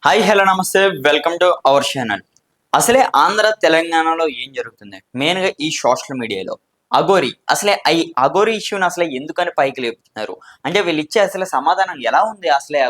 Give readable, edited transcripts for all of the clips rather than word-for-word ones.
Hi hello నమస్తే welcome to our channel. అసలే ఆంధ్ర తెలంగాణలో ఏం జరుగుతుంది మెయిన్గా ఈ సోషల్ మీడియాలో అఘోరి అసలే ఈ అఘోరి ఇష్యూని అసలే ఎందుకని పైకి లేపుతున్నారు అంటే వీళ్ళు ఇచ్చే అసలు సమాధానం ఎలా ఉంది అసలే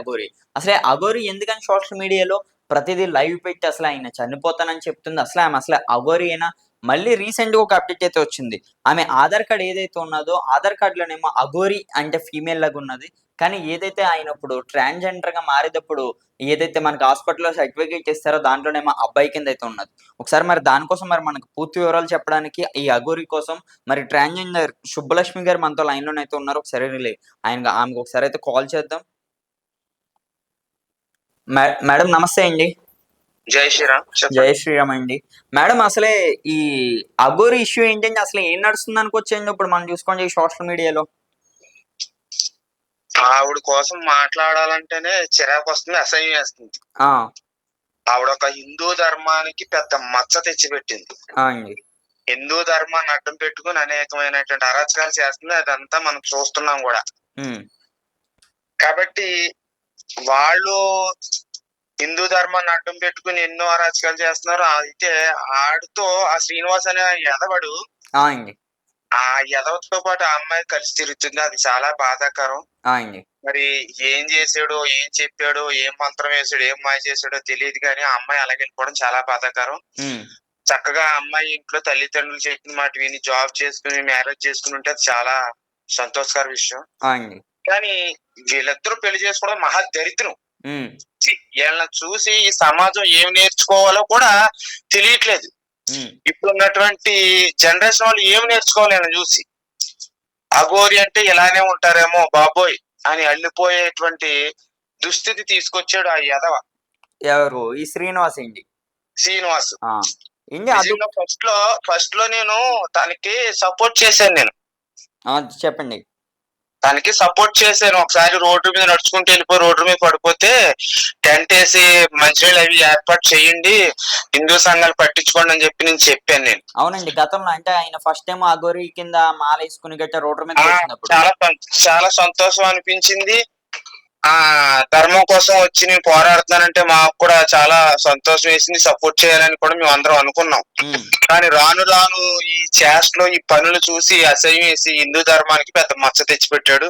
అఘోరి ఎందుకని సోషల్ మీడియాలో ప్రతిదీ లైవ్ పెట్టి అసలు ఆయన చనిపోతానని చెప్తుంది. అసలు ఆమె అసలే అఘోరి అయినా మళ్ళీ రీసెంట్ గా ఒక అప్డేట్ అయితే వచ్చింది. ఆమె ఆధార్ కార్డ్ ఏదైతే ఉన్నదో ఆధార్ కార్డులోనేమో అఘోరి అంటే ఫీమేల్ లాగా ఉన్నది. కానీ ఏదైతే ఆయన ఇప్పుడు ట్రాన్స్జెండర్ గా మారేటప్పుడు ఏదైతే మనకి హాస్పిటల్‌లో సర్టిఫికేట్ ఇస్తారో దాంట్లోనేమో అబ్బాయి కిందయితే ఉన్నది. ఒకసారి మరి దానికోసం మరి మనకు పూర్తి వివరాలు చెప్పడానికి ఈ అఘోరి కోసం మరి ట్రాన్స్‌జెండర్ సుబ్బలక్ష్మి గారు మనతో లైన్‌లోనైతే ఉన్నారు. ఒకసారి ఆమెకు ఒకసారి అయితే కాల్ చేద్దాం. మేడం నమస్తే అండి. జై శ్రీరామ్. జై శ్రీరామ్ అండి. మేడం అసలే ఈ అఘోరి ఇష్యూ ఏంటంటే అసలు ఏం నడుస్తుంది అనుకోవచ్చండి ఇప్పుడు మనం చూసుకోండి ఈ సోషల్ మీడియాలో? ఆవిడ కోసం మాట్లాడాలంటేనే చిరాకు వస్తుంది, అసహ్యం వేస్తుంది. ఆవిడ ఒక హిందూ ధర్మానికి పెద్ద మచ్చ తెచ్చిపెట్టింది. హిందూ ధర్మాన్ని అడ్డం పెట్టుకుని అనేకమైనటువంటి అరాచకాలు చేస్తుంది. అదంతా మనం చూస్తున్నాం కూడా. కాబట్టి వాళ్ళు హిందూ ధర్మాన్ని అడ్డం పెట్టుకుని ఎన్నో అరాచకాలు చేస్తున్నారు. అయితే ఆడితో ఆ శ్రీనివాస్ అనే ఎదవడు ఆ ఎదవతో పాటు ఆ అమ్మాయి కలిసి తిరుగుతుంది. అది చాలా బాధాకరం. మరి ఏం చేసాడో, ఏం చెప్పాడో, ఏం మంత్రం వేసాడో, ఏం మాయ చేసాడో తెలియదు కానీ ఆ అమ్మాయి అలాగే వెళ్ళిపోవడం చాలా బాధాకరం. చక్కగా ఆ అమ్మాయి ఇంట్లో తల్లిదండ్రులు చెప్పిన మాట విని జాబ్ చేసుకుని మ్యారేజ్ చేసుకుని ఉంటే అది చాలా సంతోషకర విషయం. కానీ వీళ్ళిద్దరూ పెళ్లి చేసుకోవడం మహా దరిద్రం. వీళ్ళని చూసి ఈ సమాజం ఏం నేర్చుకోవాలో కూడా తెలియట్లేదు. ఇప్పుడున్నటువంటి జనరేషన్ వాళ్ళు ఏం నేర్చుకోవాలి అని చూసి. అఘోరి అంటే ఇలానే ఉంటారేమో బాబోయ్ అని అల్లిపోయేటువంటి దుస్థితి తీసుకొచ్చాడు ఆ యదవ. ఎవరు? ఈ శ్రీనివాస్ అండి. శ్రీనివాస్ ఫస్ట్ లో నేను తనకి సపోర్ట్ చేశాను. నేను చెప్పండి. తనకి సపోర్ట్ చేశాను. ఒకసారి రోడ్డు మీద నడుచుకుంటూ వెళ్ళిపోయి రోడ్డు మీద పడిపోతే టెంట్ వేసి మంచినీళ్ళు అవి ఏర్పాటు చేయండి, హిందూ సంఘాలు పట్టించుకోండి అని చెప్పి నేను చెప్పాను. నేను అవునండి గతంలో అంటే ఆయన ఫస్ట్ టైం అఘోరి కింద మాల వేసుకుని గట్ట రోడ్డు మీద చాలా సంతోషం అనిపించింది. ఆ ధర్మం కోసం వచ్చి నేను పోరాడుతున్నానంటే మాకు కూడా చాలా సంతోషం వేసింది. సపోర్ట్ చేయాలని కూడా మేము అందరం అనుకున్నాం. కానీ రాను రాను ఈ చేష్టలో ఈ పనులు చూసి అసహ్యం వేసి హిందూ ధర్మానికి పెద్ద మచ్చ తెచ్చిపెట్టాడు.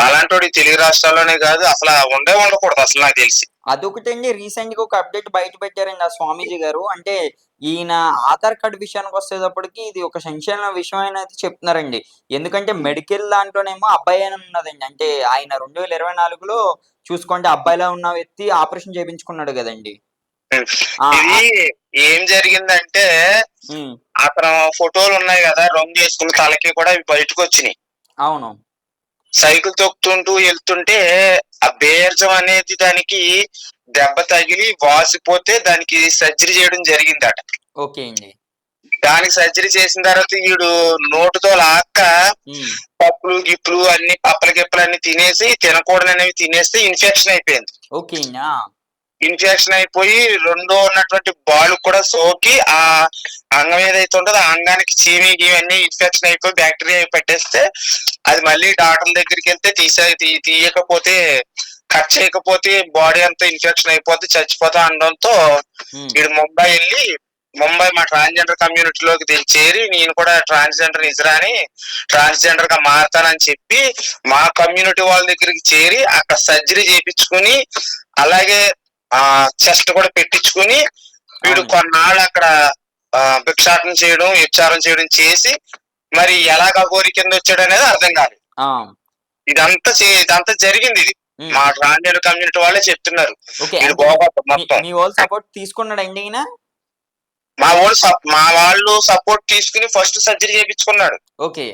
అలాంటి తెలుగు రాష్ట్రాల్లోనే కాదు అసలు ఉండకూడదు అసలు నాకు తెలిసి. అదొకటండి. రీసెంట్ గా ఒక అప్డేట్ బయట పెట్టారండి ఆ స్వామీజీ గారు. అంటే ఈయన ఆధార్ కార్డు విషయానికి వచ్చేటప్పటికి ఇది ఒక సంచలన విషయం అని అయితే చెప్తున్నారండి. ఎందుకంటే మెడికల్ దాంట్లోనేమో అబ్బాయి అని ఉన్నదండి. అంటే ఆయన 2024లో చూసుకుంటే అబ్బాయిలా ఉన్న వ్యక్తి ఆపరేషన్ చేయించుకున్నాడు కదండి. ఇది ఏం జరిగిందంటే అతను ఫోటోలు ఉన్నాయి కదా రంగు వేసుకున్న తలకి కూడా ఇవి బయటకు వచ్చినాయి. అవును. సైకిల్ తొక్కుతుంటూ వెళ్తుంటే ఆ బేర్జం అనేది దానికి దెబ్బ తగిలి వాసిపోతే దానికి సర్జరీ చేయడం జరిగిందట. ఓకే అండి. దానికి సర్జరీ చేసిన తర్వాత వీడు నోటుతో లాక్క పప్పులు గిప్పులు అన్ని పప్పల గిప్పలు అన్ని తినేసి తినకూడదనేవి తినేస్తే ఇన్ఫెక్షన్ అయిపోయింది. ఓకే. ఇన్ఫెక్షన్ అయిపోయి రెండో ఉన్నటువంటి బాలు కూడా సోకి ఆ అంగం ఏదైతే ఉంటుందో ఆ అంగానికి చీమి ఇవన్నీ ఇన్ఫెక్షన్ అయిపోయి బ్యాక్టీరియా పెట్టేస్తే అది మళ్ళీ డాక్టర్ దగ్గరికి వెళ్తే తీయకపోతే కట్ చేయకపోతే బాడీ అంతా ఇన్ఫెక్షన్ అయిపోతే చచ్చిపోతా అనడంతో వీడు ముంబై మా ట్రాన్స్జెండర్ కమ్యూనిటీలోకి చేరి నేను కూడా ట్రాన్స్జెండర్ నిజరాని ట్రాన్స్జెండర్ గా మారతానని చెప్పి మా కమ్యూనిటీ వాళ్ళ దగ్గరికి చేరి అక్కడ సర్జరీ చేయించుకుని అలాగే చెస్ట్ కూడా పెట్టించుకుని వీడు కొన్నాళ్ళు అక్కడ భిక్షాటన చేయడం వ్యభిచారం చేయడం చేసి మరి ఎలాగ అఘోరి కింద వచ్చాడు అనేది అర్థం కాదు. ఇదంతా జరిగింది. ఇది మా ట్రాన్స్జెండర్ కమ్యూనిటీ వాళ్ళే చెప్తున్నారు. సపోర్ట్ తీసుకున్నాడండి ఈయన. మా వాళ్ళు సపోర్ట్ తీసుకుని ఫస్ట్ సర్జరీ చేయించుకున్నాడు. ఓకే.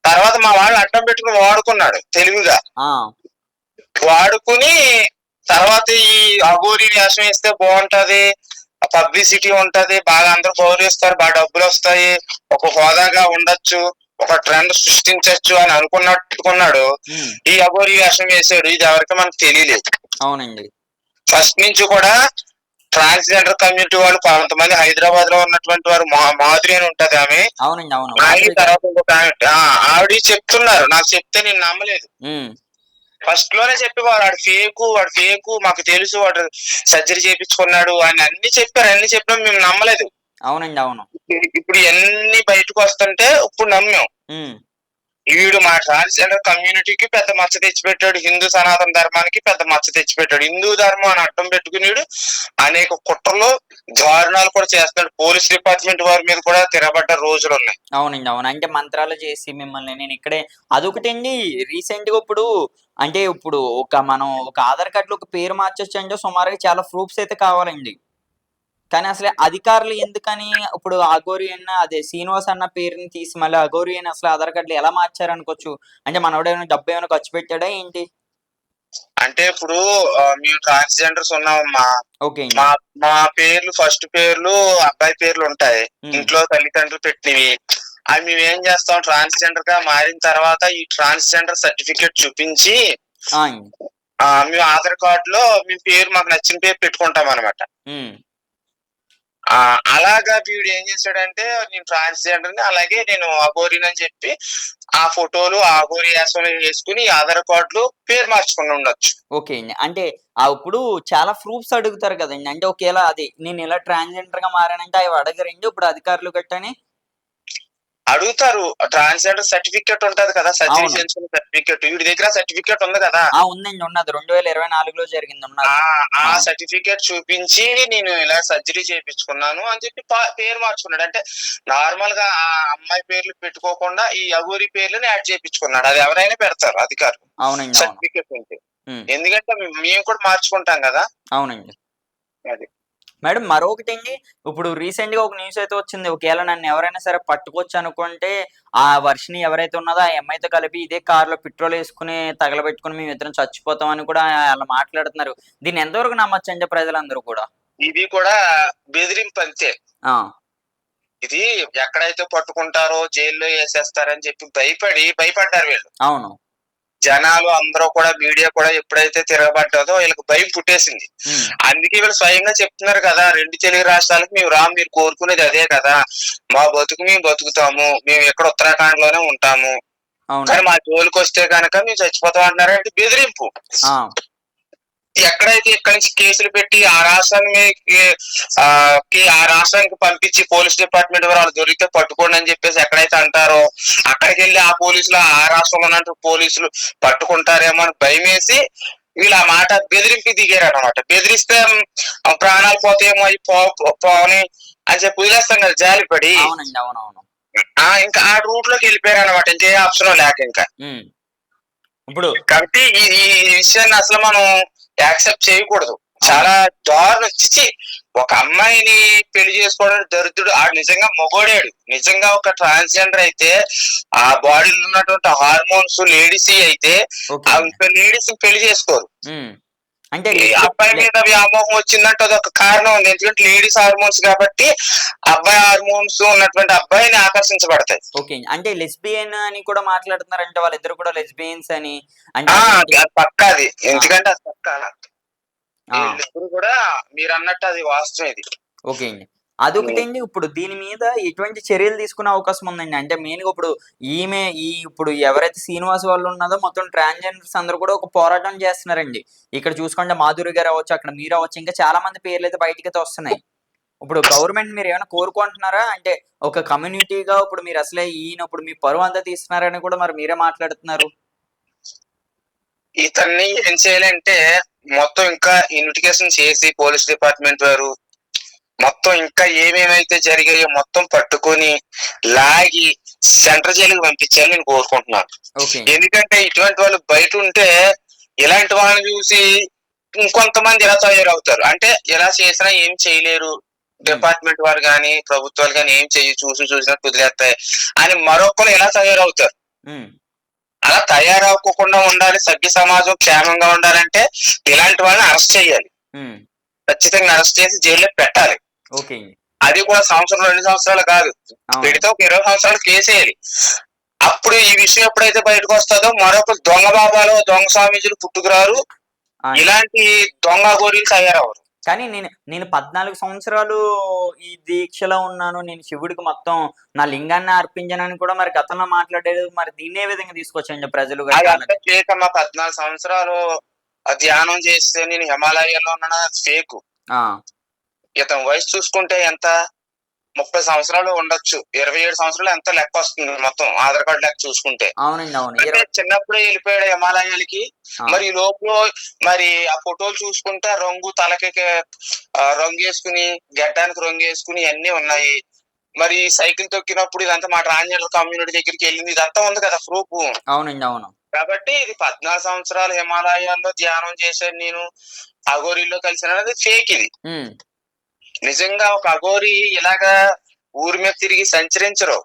తర్వాత మా వాళ్ళు అడ్డం పెట్టుకుని వాడుకున్నాడు తెలివిగా. వాడుకుని తర్వాత ఈ అఘోరి వేషం వేస్తే బాగుంటది, పబ్లిసిటీ ఉంటది, బాగా అందరూ గౌరవిస్తారు, బాగా డబ్బులు వస్తాయి, ఒక హోదాగా ఉండొచ్చు, ఒక ట్రెండ్ సృష్టించచ్చు అని అనుకున్నాడు. ఈ అఘోరి వేషం వేసాడు. ఇది ఎవరికి మనకు తెలియలేదు. అవునండి. ఫస్ట్ నుంచి కూడా ట్రాన్స్జెండర్ కమ్యూనిటీ వాళ్ళు కొంతమంది హైదరాబాద్ లో ఉన్నటువంటి వారు మాధురి అని ఉంటది ఆమె. తర్వాత ఆవిడ చెప్తున్నారు. నాకు చెప్తే నేను నమ్మలేదు. ఫస్ట్ లోనే చెప్పేవారు వాడు ఫేకు మాకు తెలుసు, వాడు సర్జరీ చేయించుకున్నాడు అని అన్ని చెప్పారు. అన్ని చెప్పినా మేము నమ్మలేదు. అవునండి, అవును. ఇప్పుడు ఎన్ని బయటకు వస్తుంటే ఇప్పుడు నమ్మాం. వీడు మా ట్రాన్స్జెండర్ కమ్యూనిటీకి పెద్ద మచ్చ తెచ్చిపెట్టాడు, హిందూ సనాతన ధర్మానికి పెద్ద మచ్చ తెచ్చిపెట్టాడు. హిందూ ధర్మాన్ని అడ్డం పెట్టుకుని అనేక కుట్రలు దారుణాలు కూడా చేస్తున్నాడు. పోలీస్ డిపార్ట్మెంట్ వారి మీద కూడా తిరగబడ్డ రోజులు ఉన్నాయి. అవునండి, అవును. అంటే మంత్రాలు చేసి మిమ్మల్ని నేను ఇక్కడే అదొకటండి. రీసెంట్ గా ఇప్పుడు మనం ఒక ఆధార్ కార్డు లో ఒక పేరు మార్చొచ్చు అంటే సుమారుగా చాలా ప్రూఫ్స్ అయితే కావాలండి. కానీ అసలు అధికారులు ఎందుకని ఇప్పుడు అఘోరి అదే శ్రీనివాస్ అన్న పేరుని తీసి మళ్ళీ అఘోరి అని అసలు ఆధార్ కార్డులు ఎలా మార్చారనుకోవచ్చు. అంటే మనోడేమైనా డబ్బు ఏమైనా ఖర్చు పెట్టాడా ఏంటి? అంటే ఇప్పుడు మేము ట్రాన్స్జెండర్స్ ఉన్నామమ్మా. ఓకే. మా పేర్లు ఫస్ట్ పేర్లు అబ్బాయి పేర్లు ఉంటాయి, ఇంట్లో తల్లిదండ్రులు పెట్టినవి. అవి మేము ఏం చేస్తాం, ట్రాన్స్జెండర్ గా మారిన తర్వాత ఈ ట్రాన్స్జెండర్ సర్టిఫికేట్ చూపించి మేము ఆధార్ కార్డు లో మీ పేరు మాకు నచ్చిన పేరు పెట్టుకుంటాం అనమాట. అలాగా వీడు ఏం చేశాడంటే నేను ట్రాన్స్జెండర్ ని, అలాగే నేను అఘోరిని అని చెప్పి ఆ ఫోటోలు అఘోరి వేసుకుని ఆధార్ కార్డులు పేరు మార్చుకుని ఉండొచ్చు. ఓకే అండి. అంటే ఇప్పుడు చాలా ప్రూఫ్స్ అడుగుతారు కదండి. అంటే ఒకేలా అది నేను ఇలా ట్రాన్స్జెండర్ గా మారానంటే అవి అడగరండి ఇప్పుడు అధికారులు గట్టని? అడుగుతారు. ట్రాన్స్జెండర్ సర్టిఫికేట్ ఉంటది కదా, సర్జరీ చేయించుకున్న సర్టిఫికేట్. వీడి దగ్గర సర్టిఫికేట్ ఉంది కదా? ఉందండి, ఉన్నది. 2024లో జరిగింది. ఆ సర్టిఫికేట్ చూపించి నేను ఇలా సర్జరీ చేయించుకున్నాను అని చెప్పి పేరు మార్చుకున్నాడు. అంటే నార్మల్ గా ఆ అమ్మాయి పేర్లు పెట్టుకోకుండా ఈ అఘోరి పేర్లను యాడ్ చేయించుకున్నాడు. అది ఎవరైనా పెడతారు అధికారులు. అవునండి, సర్టిఫికేట్ ఉంటే. ఎందుకంటే మేము కూడా మార్చుకుంటాం కదా. అవునండి. అది మేడం మరొకటండి, ఇప్పుడు రీసెంట్ గా ఒక న్యూస్ అయితే వచ్చింది. ఒకవేళ నన్ను ఎవరైనా సరే పట్టుకోవచ్చు అనుకుంటే ఆ వర్షిని ఎవరైతే ఉన్నదో ఆ అమ్మాయితో కలిపి ఇదే కార్లో పెట్రోల్ వేసుకుని తగలబెట్టుకుని మేము ఇద్దరం చచ్చిపోతాం అని కూడా అలా మాట్లాడుతున్నారు. దీన్ని ఎంతవరకు నమ్మచ్చు అంటే ప్రజలందరూ కూడా? ఇది కూడా బెదిరింపు అంతే. ఇది ఎక్కడైతే పట్టుకుంటారో జైల్లో వేసేస్తారని చెప్పి భయపడ్డారు వీళ్ళు. అవును. జనాలు అందరూ కూడా, మీడియా కూడా ఎప్పుడైతే తిరగబడ్డదో వీళ్ళకి భయం పుట్టేసింది. అందుకే వీళ్ళు స్వయంగా చెప్తున్నారు కదా, 2 తెలుగు రాష్ట్రాలకు మీరు కోరుకునేది అదే కదా, మా బతుకు మేము బతుకుతాము, మేము ఎక్కడ ఉత్తరాఖండ్ లోనే ఉంటాము, కానీ మా జోలికి వస్తే కనుక మేము చచ్చిపోతాం అంటున్నారు. అంటే బెదిరింపు. ఎక్కడైతే ఇక్కడి నుంచి కేసులు పెట్టి ఆ రాష్ట్రానికి పంపించి పోలీస్ డిపార్ట్మెంట్ వాళ్ళు దొరికితే పట్టుకోండి అని చెప్పేసి ఎక్కడైతే అంటారో అక్కడికి వెళ్ళి ఆ పోలీసులు ఆ రాష్ట్రంలో ఉన్నట్టు పోలీసులు పట్టుకుంటారేమో అని భయం వేసి వీళ్ళు ఆ మాట బెదిరింపు దిగారు అనమాట. బెదిరిస్తే ప్రాణాలు పోతాయేమో అవి పోని అని చెప్పి వదిలేస్తాం కదా జాలిపడి. ఇంకా ఆ రూట్ లోకి వెళ్ళిపోయారు అనమాట, ఇంకే ఆప్షన్ లేక. ఇంకా ఇప్పుడు కాబట్టి ఈ విషయాన్ని అసలు మనం యాక్సెప్ట్ చేయకూడదు. చాలా దారుణం. ఒక అమ్మాయిని పెళ్లి చేసుకోవడానికి దరిద్రుడు. ఆడు నిజంగా మొగోడాడు. నిజంగా ఒక ట్రాన్స్జెండర్ అయితే ఆ బాడీలో ఉన్నటువంటి హార్మోన్స్ లేడీస్ అయితే లేడీస్ పెళ్లి చేసుకోరు. అంటే అబ్బాయి మీద వ్యామోహం వచ్చిందంటే అదొక కారణం ఉంది. ఎందుకంటే లేడీస్ హార్మోన్స్ కాబట్టి అబ్బాయి హార్మోన్స్ ఉన్నటువంటి అబ్బాయిని ఆకర్షించబడతాయి. ఓకే. అంటే లెస్బియన్ అని కూడా మాట్లాడుతున్నారు. అంటే వాళ్ళిద్దరు కూడా లెస్బియన్స్ అని. అది పక్కాది. ఎందుకంటే అది పక్కా వీళ్ళిద్దరు కూడా మీరు అన్నట్టు అది వాస్తవం. ఇది ఓకే అండి. అదొకటండి. ఇప్పుడు దీని మీద ఎటువంటి చర్యలు తీసుకునే అవకాశం ఉందండి? అంటే మెయిన్ గా ఇప్పుడు ఎవరైతే శ్రీనివాస్ వాళ్ళు ఉన్నదో మొత్తం ట్రాన్స్జెండర్స్ అందరూ కూడా ఒక పోరాటం చేస్తున్నారండి. ఇక్కడ చూసుకుంటే మాధురి గారు అవ్వచ్చు, అక్కడ మీరు అవ్వచ్చు, ఇంకా చాలా మంది పేర్లు అయితే బయటకైతే వస్తున్నాయి. ఇప్పుడు గవర్నమెంట్ మీరు ఏమైనా కోరుకుంటున్నారా? అంటే ఒక కమ్యూనిటీగా ఇప్పుడు మీరు అసలే ఇప్పుడు మీ పరువు అంతా తీస్తున్నారని కూడా మరి మీరే మాట్లాడుతున్నారు. ఇతన్ని ఏం చేయాలంటే మొత్తం ఇంకా ఇన్వెస్టిగేషన్ చేసి పోలీస్ డిపార్ట్మెంట్ వారు మొత్తం ఇంకా ఏమేమైతే జరిగాయో మొత్తం పట్టుకొని లాగి సెంట్రల్ జైలుకి పంపించాలని నేను కోరుకుంటున్నాను. ఎందుకంటే ఇటువంటి వాళ్ళు బయట ఉంటే ఇలాంటి వాళ్ళని చూసి ఇంకొంతమంది ఇలా తయారవుతారు. అంటే ఎలా చేసినా ఏం చేయలేరు, డిపార్ట్మెంట్ వారు గాని ప్రభుత్వాలు గాని ఏం చూసినా కుదిరేస్తాయి అని మరొకరు ఎలా తయారవుతారు. అలా తయారవ్వకుండా ఉండాలి, సభ్య సమాజం క్షేమంగా ఉండాలంటే ఇలాంటి వాళ్ళని అరెస్ట్ చేయాలి. ఖచ్చితంగా అరెస్ట్ చేసి జైల్లో పెట్టాలి. అది కూడా 1-2 సంవత్సరాలు కాదు, పెడితే ఒక 20 సంవత్సరాలు కేసేయాలి. అప్పుడు ఈ విషయం ఎప్పుడైతే బయటకు వస్తుందో మరొక దొంగ బాబాలు దొంగ స్వామీజీలు పుట్టుకురారు, ఇలాంటి దొంగ గోరీలు తయారవరు. కానీ నేను 14 సంవత్సరాలు ఈ దీక్షలో ఉన్నాను. నేను శివుడికి మొత్తం నా లింగాన్ని అర్పించానని కూడా మరి గతంలో మాట్లాడారు. మరి దీన్ని ఏ విధంగా తీసుకొచ్చండి ప్రజలు గట్టా అదంతా ఫేక్ అమ్మా. 14 సంవత్సరాలు ధ్యానం చేస్తే నేను హిమాలయాల్లో ఉన్నాను, అది ఫేక్. ఆ! ఇతని వయసు చూసుకుంటే ఎంత, 30 సంవత్సరాలు ఉండొచ్చు. 27 సంవత్సరాలు ఎంత లెక్క వస్తుంది మొత్తం ఆధార్ కార్డు లెక్క చూసుకుంటే. అవునండి. అవును. అంటే చిన్నప్పుడే వెళ్ళిపోయాడు హిమాలయాలకి. ఆ! మరి ఈ లోపల మరి ఆ ఫోటోలు చూసుకుంటే రంగు తలకి రంగు వేసుకుని, గడ్డానికి రంగు వేసుకుని అన్ని ఉన్నాయి. మరి సైకిల్ తొక్కినప్పుడు ఇదంతా మా ట్రాన్స్జెండర్ కమ్యూనిటీ దగ్గరికి వెళ్ళింది, ఇదంతా ఉంది కదా ప్రూఫ్. అవునండి. అవును. కాబట్టి ఇది 14 సంవత్సరాలు హిమాలయాల్లో ధ్యానం చేశాను నేను, అఘోరీలో కలిసాను అనేది ఫేక్ ఇది. హ్మ్. నిజంగా ఒక అఘోరి ఇలాగా ఊరి మీద తిరిగి సంచరించరు,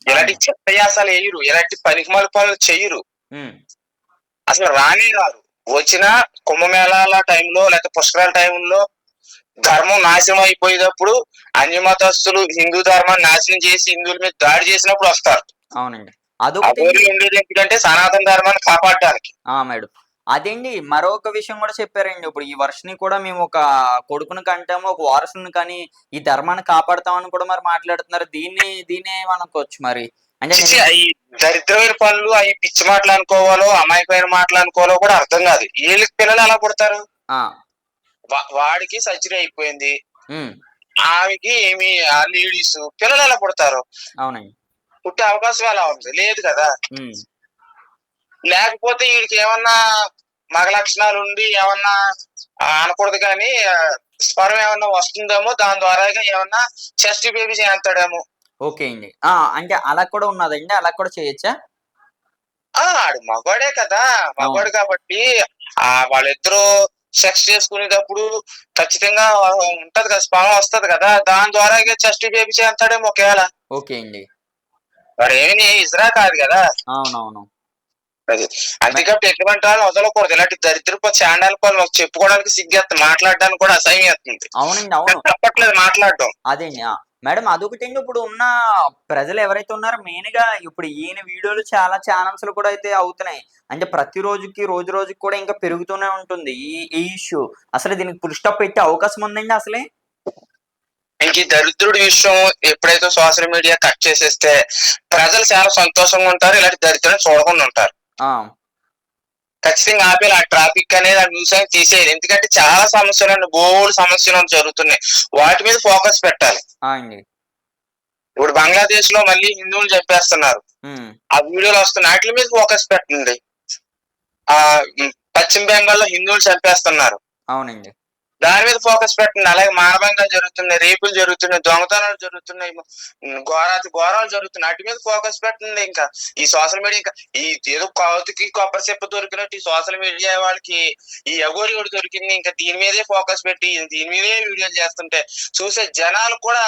ఇలాంటి అవును. చెత్తయాసాలు వేయరు, ఇలాంటి పనికిమాల పనులు చెయ్యరు, హ్మ్. అసలు రానే రారు. వచ్చిన కుంభమేళాల టైంలో లేకపోతే పుష్కరాల టైంలో ధర్మం నాశనం అయిపోయేటప్పుడు అన్యమతస్తులు హిందూ ధర్మాన్ని నాశనం చేసి హిందువుల మీద దాడి చేసినప్పుడు వస్తారు. అవునండి. అదొకటి అఘోరి ఉండేది ఎందుకంటే సనాతన ధర్మాన్ని కాపాడడానికి. మేడం. అదేండి మరొక విషయం కూడా చెప్పారండి. ఇప్పుడు ఈ వర్షని కూడా మేము ఒక కొడుకుని కంటాము, ఒక వారసుని కానీ ఈ ధర్మాన్ని కాపాడుతామని కూడా మరి మాట్లాడుతున్నారు. దీన్నేమనుకోవచ్చు మరి? అంటే చిచి, అవి దరిద్రమైన పనులు, అవి పిచ్చి మాటలు అనుకోవాలో అమాయకమైన మాటలు అనుకోవాలో కూడా అర్థం కాదు. వీళ్ళకి పిల్లలు ఎలా పుడతారు? ఆ! వాడికి సర్జరీ అయిపోయింది, హ్మ్. ఆమెకి ఏమి లేడీస్, పిల్లలు ఎలా పుడతారు? అవునండి. పుట్టే అవకాశం ఎలా ఉంది? లేదు కదా. హ్మ్. లేకపోతే వీడికి ఏమన్నా మగ లక్షణాలు ఉండి ఏమన్నా అనకూడదు కానీ స్పరం ఏమన్నా వస్తుందేమో, దాని ద్వారా ఏమన్నా చెస్ట్ బేబీ చేస్తాడేమో. ఓకే అండి. అంటే అలా కూడా ఉన్నదండి? అలా కూడా చేయొచ్చా? ఆడు మగవాడే కదా, అవును. మగవాడు కాబట్టి వాళ్ళిద్దరూ సెక్స్ చేసుకునేటప్పుడు ఖచ్చితంగా ఉంటది కదా, స్పర్మ్ వస్తది కదా, దాని ద్వారా చెస్ట్ బేబీ చేస్తాడేమో ఒకవేళ. ఓకే అండి. మరి ఏమి ఇజ్రా కాదు కదా. అవునవును. అది అందుకే ఎటువంటి వాళ్ళని వదలకూడదు. ఇలాంటి దరిద్రపు చాండాల పనులు చెప్పుకోవడానికి సిగ్గేస్తుంది, మాట్లాడడానికి కూడా అసహ్యం వేస్తుంది. అవునండి. అవును. తప్పట్లేదు మాట్లాడడం. అదేండి. మేడం అదొకటండి. ఇప్పుడు ఉన్న ప్రజలు ఎవరైతే ఉన్నారో మెయిన్‌గా ఇప్పుడు ఈయన వీడియోలు చాలా ఛానెల్స్‌లో కూడా అయితే అవుతున్నాయి. అంటే ప్రతి రోజుకి, రోజు రోజుకి కూడా ఇంకా పెరుగుతూనే ఉంటుంది ఈ ఈ ఇష్యూ. అసలు దీనికి ఫుల్ స్టాప్ పెట్టే అవకాశం ఉందండి అసలే? ఇంక ఈ దరిద్రుడి విషయం ఎప్పుడైతే సోషల్ మీడియా కట్ చేసేస్తే ప్రజలు చాలా సంతోషంగా ఉంటారు, ఇలాంటి దరిద్రాన్ని చూడకుండా ఉంటారు. ఆ! ఖచ్చితంగా ఆపేయాలి. ఆ ట్రాఫిక్ అనేది ఆ న్యూస్ అనేది తీసేయాలి. ఎందుకంటే చాలా సమస్యలు, బోల్డ్ సమస్యలు జరుగుతున్నాయి, వాటి మీద ఫోకస్ పెట్టాలి. అండి. ఇప్పుడు బంగ్లాదేశ్ లో మళ్ళీ హిందువులు చంపేస్తున్నారు, హ్మ్. ఆ వీడియోలు వస్తున్నాయి, వాటి మీద ఫోకస్ పెట్టండి. ఆ పశ్చిమ బెంగాల్లో హిందువులు చంపేస్తున్నారు, అవునండి. దాని మీద ఫోకస్ పెట్టండి. అలాగే మానభంగాలు జరుగుతున్నాయి, రేపులు జరుగుతున్నాయి, దొంగతనాలు జరుగుతున్నాయి, ఘోరాలు జరుగుతున్నాయి, వాటి మీద ఫోకస్ పెట్టండి. ఇంకా ఈ సోషల్ మీడియా ఇంకా ఈ ఏదో కౌతుకి కొబ్బరి చెప్ప దొరికినట్టు ఈ సోషల్ మీడియా వాళ్ళకి ఈ అఘోరి ఒకటి దొరికింది, ఇంకా దీని మీదే ఫోకస్ పెట్టి దీని మీదే వీడియోలు చేస్తుంటే చూసే జనాలు కూడా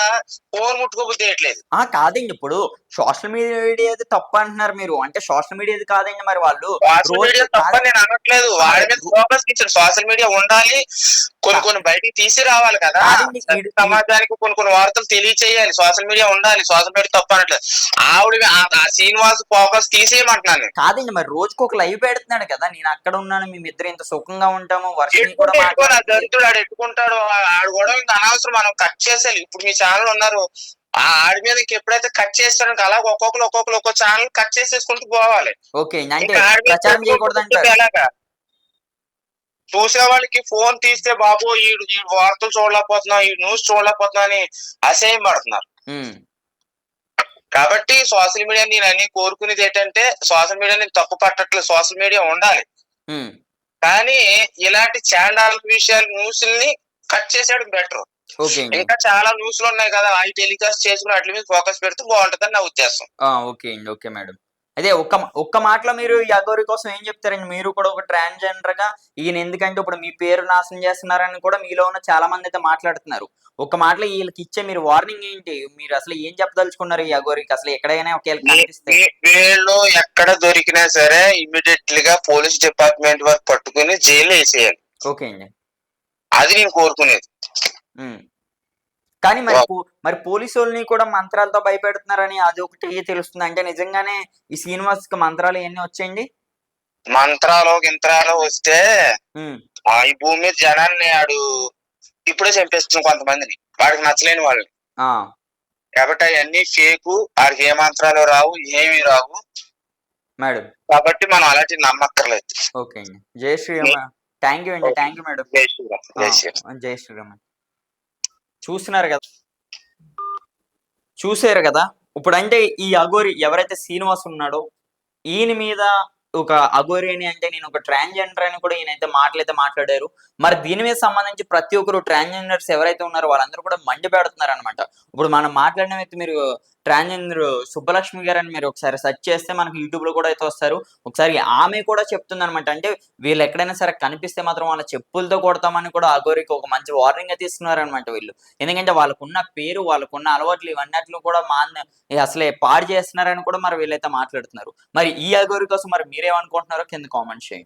ఫోన్ ముట్టుకోబుద్ధి వేయట్లేదు. కాదండి. ఇప్పుడు సోషల్ మీడియాది తప్పంటున్నారు మీరు. అంటే సోషల్ మీడియాది కాదండి మరి వాళ్ళు సోషల్ మీడియా తప్పని నేను అనట్లేదు, వాడి మీద రో ఫోకస్ ఇచ్చారు. సోషల్ మీడియా ఉండాలి, కొన్ని బయటికి తీసి రావాలి కదా. కాదండి. సమాజానికి కొన్ని వార్తలు తెలియచేయాలి, సోషల్ మీడియా ఉండాలి, సోషల్ మీడియా తప్పు అనట్లేదు. ఆవిడ ఆ శ్రీనివాస్ ఫోకస్ తీసేయమంటున్నాను. కాదండి. మరి రోజుకి ఒక లైవ్ పెడుతున్నాడు కదా! నేను అక్కడ ఉన్నాను, మేమిద్దరం ఇంత సుఖంగా ఉంటాము, వర్షిని కూడా ఎట్టుకోని ఆ మాట్లాడుతుంది. దరిద్రుడు ఆడు ఎట్టుకుంటాడు, ఆడు కూడా ఇంకా అనవసరం, మనం కట్ చేసేయాలి. ఇప్పుడు మీ ఛానల్ ఉన్నారు, ఆడి మీద ఎప్పుడైతే కట్ చేస్తారో అలా ఒక్కొక్కరు ఒక్కో ఛానల్ కట్ చేసేసుకుంటూ పోవాలి. ఓకే. అంటే ఇంకా ఆడి మీద ప్రచారం చేయకూడదంటారు. ఎలాగా చూసే వాళ్ళకి ఫోన్ తీస్తే బాబు ఈ వార్తలు చూడలేకపోతున్నాం, ఈ న్యూస్ చూడలేకపోతున్నాం అని అసహ్యం పడుతున్నారు. హ్మ్. కాబట్టి సోషల్ మీడియా నేను అన్ని కోరుకునేది ఏంటంటే, సోషల్ మీడియా నేను తప్పు పట్టట్లేదు, సోషల్ మీడియా ఉండాలి, హ్మ్. కానీ ఇలాంటి చాండాల విషయాలు న్యూస్ని కట్ చేసేయడం బెటర్. ఓకే అండి. ఇంకా చాలా న్యూస్లు ఉన్నాయి కదా, అవి టెలికాస్ట్ చేసుకుని వాటి మీద ఫోకస్ పెడితే బాగుంటుందని నా ఉద్దేశం. ఓకే అండి. Okay madam. అదే ఒక్క మాటలో మీరు ఈ అఘోరి కోసం ఏం చెప్తారండి? మీరు కూడా ఒక ట్రాన్స్‌జెండర్‌గా ఈయన ఎందుకంటే ఇప్పుడు మీ పేరు నాశనం చేస్తున్నారని కూడా మీలో ఉన్న చాలా మందైతే మాట్లాడుతున్నారు. ఒక్క మాటలో ఈళ్ళకిచ్చే మీరు వార్నింగ్ ఏంటి? మీరు అసలు ఏం చెప్పదలుచుకున్నారు ఈ అఘోరికి? అసలు ఎక్కడైనా ఒకవేళ కనిపిస్తే? వీళ్ళు ఎక్కడ దొరికినా సరే ఇమ్మీడియట్లీగా పోలీస్ డిపార్ట్మెంట్ వారు పట్టుకుని జైల్లో వేసేయాలి. ఓకే అండి. అది నేను కోరుకునేది. హ్మ్. కానీ మరి పోలీసోళ్ళని కూడా మంత్రాలతో భయపెడుతున్నారని అదొకటి తెలుస్తుంది. అంటే నిజంగానే ఈ శ్రీనివాస్‌కి మంత్రాలు ఇయన్నీ వచ్చాయండి? మంత్రాలు గింత్రాలు వస్తే ఉమ్, ఈ భూమి మీద జనాన్ని ఆడు ఇప్పుడే చంపేస్తున్నాం కొంతమందిని, వాడికి నచ్చలేని వాళ్ళని. ఆ, కాబట్టి అవన్నీ ఫేకు, వాడికి ఏ మంత్రాలు రావు, ఏమీ రావు. మేడం. కాబట్టి మనం అలాంటివి నమ్మక్కర్లేదు. ఓకే అండి. జై శ్రీరామ్. థ్యాంక్ యూ అండి. Thank you madam. జై శ్రీరామ్, ఆ, జై శ్రీరామ్. జై శ్రీరామ్. చూస్తున్నారు కదా, చూసారు కదా. ఇప్పుడు అంటే ఈ అఘోరి ఎవరైతే శ్రీనివాస్ ఉన్నాడో ఈయన మీద ఒక అఘోరి అని అంటే నేను ఒక ట్రాన్స్జెండర్ అని కూడా ఈయనైతే మాటలైతే మాట్లాడారు. మరి దీని మీద సంబంధించి ప్రతి ఒక్కరు ట్రాన్స్జెండర్స్ ఎవరైతే ఉన్నారో వాళ్ళందరూ కూడా మండి పెడుతున్నారు అనమాట. ఇప్పుడు మనం మాట్లాడిన వ్యక్తి మీరు ట్రాన్స్జెండర్ సుబ్బలక్ష్మి గారు అని మీరు ఒకసారి సెర్చ్ చేస్తే మనకి యూట్యూబ్ లో కూడా అయితే వస్తారు. ఒకసారి ఆమె కూడా చెప్తుంది అనమాట. అంటే వీళ్ళు ఎక్కడైనా సరే కనిపిస్తే మాత్రం వాళ్ళ చెప్పులతో కొడతామని కూడా అఘోరికి ఒక మంచి వార్నింగ్ అయితే ఇస్తున్నారు అనమాట వీళ్ళు. ఎందుకంటే వాళ్ళకున్న పేరు, వాళ్ళకున్న అలవాట్లు ఇవన్నట్లు కూడా అసలే పాడు చేస్తున్నారని కూడా మరి వీళ్ళైతే మాట్లాడుతున్నారు. మరి ఈ అఘోరి కోసం మరి మీరేమనుకుంటున్నారో కింద కామెంట్ చేయండి.